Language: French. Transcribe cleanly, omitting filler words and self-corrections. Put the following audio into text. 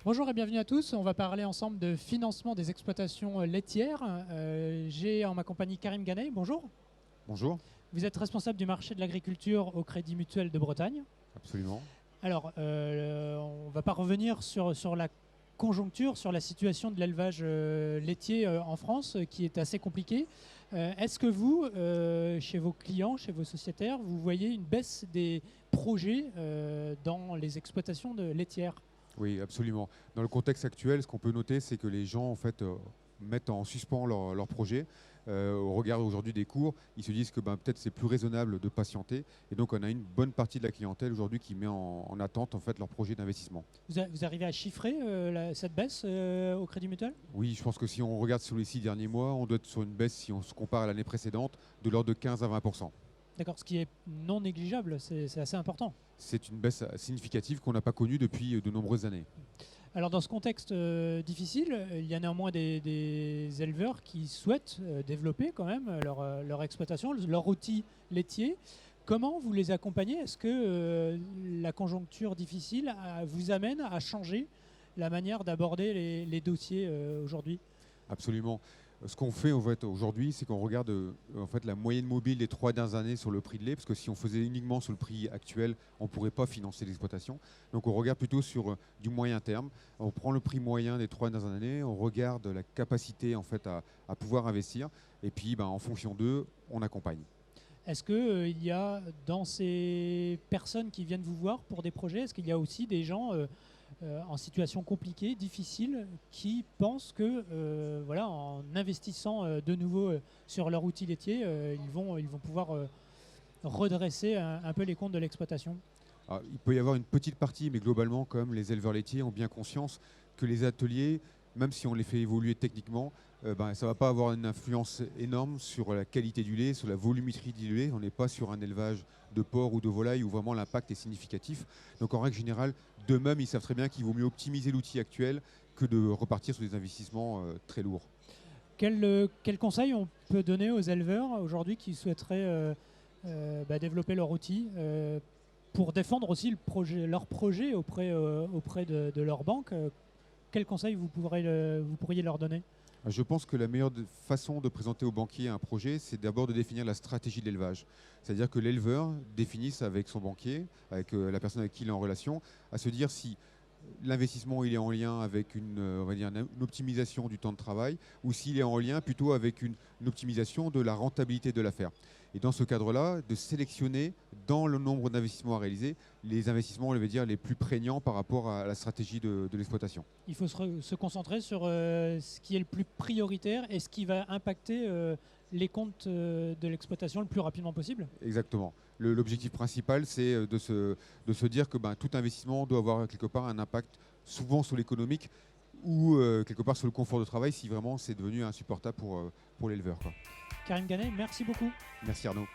Bonjour et bienvenue à tous. On va parler ensemble de financement des exploitations laitières. J'ai en ma compagnie Karim Ganay. Bonjour. Bonjour, Vous êtes responsable du marché de l'agriculture au Crédit Mutuel de Bretagne. absolument. Alors, on ne va pas revenir sur la conjoncture, sur la situation de l'élevage laitier en France, qui est assez compliquée. Est-ce que vous, chez vos clients, chez vos sociétaires, vous voyez une baisse des projets dans les exploitations laitières? Oui, absolument. Dans le contexte actuel, ce qu'on peut noter, c'est que les gens en fait, mettent en suspens leur projet. Au regard aujourd'hui des cours, ils se disent que peut-être c'est plus raisonnable de patienter. Et donc, on a une bonne partie de la clientèle aujourd'hui qui met en attente en fait, leur projet d'investissement. Vous arrivez à chiffrer cette baisse au Crédit Mutuel? Oui, je pense que si on regarde sur les 6 derniers mois, on doit être sur une baisse, si on se compare à l'année précédente, de l'ordre de 15 à 20%. D'accord, ce qui est non négligeable, c'est assez important. C'est une baisse significative qu'on n'a pas connue depuis de nombreuses années. Alors dans ce contexte difficile, il y a néanmoins des éleveurs qui souhaitent développer quand même leur exploitation, leur outil laitier. Comment vous les accompagnez? Est-ce que la conjoncture difficile vous amène à changer la manière d'aborder les dossiers aujourd'hui? Absolument. Ce qu'on fait en fait, aujourd'hui, c'est qu'on regarde en fait, la moyenne mobile des 3 dernières années sur le prix de lait, parce que si on faisait uniquement sur le prix actuel, on ne pourrait pas financer l'exploitation. Donc on regarde plutôt sur du moyen terme. On prend le prix moyen des 3 dernières années, on regarde la capacité en fait, à pouvoir investir, et puis en fonction d'eux, on accompagne. Est-ce qu'il y a dans ces personnes qui viennent vous voir pour des projets, est-ce qu'il y a aussi des gens en situation compliquée, difficile, qui pensent que voilà, en investissant de nouveau sur leur outil laitier, ils vont pouvoir redresser un peu les comptes de l'exploitation? Alors, il peut y avoir une petite partie, mais globalement, quand même, les éleveurs laitiers ont bien conscience que les ateliers, même si on les fait évoluer techniquement, ça ne va pas avoir une influence énorme sur la qualité du lait, sur la volumétrie du lait. On n'est pas sur un élevage de porc ou de volaille où vraiment l'impact est significatif. Donc en règle générale, d'eux-mêmes, ils savent très bien qu'il vaut mieux optimiser l'outil actuel que de repartir sur des investissements très lourds. Quel conseil on peut donner aux éleveurs aujourd'hui qui souhaiteraient développer leur outil pour défendre aussi leur projet auprès de leur banque? Quel conseil vous pourriez leur donner? Je pense que la meilleure façon de présenter aux banquiers un projet, c'est d'abord de définir la stratégie de l'élevage. C'est-à-dire que l'éleveur définisse avec son banquier, avec la personne avec qui il est en relation, à se dire si l'investissement il est en lien avec on va dire une optimisation du temps de travail ou s'il est en lien plutôt avec une optimisation de la rentabilité de l'affaire. Et dans ce cadre-là, de sélectionner dans le nombre d'investissements à réaliser les investissements, on va dire, les plus prégnants par rapport à la stratégie de l'exploitation. Il faut se concentrer sur ce qui est le plus prioritaire et ce qui va impacter les comptes de l'exploitation le plus rapidement possible. Exactement. L'objectif principal, c'est de se dire que tout investissement doit avoir quelque part un impact souvent sur l'économique ou quelque part sur le confort de travail si vraiment c'est devenu insupportable pour l'éleveur. Karim Ganay, merci beaucoup. Merci Arnaud.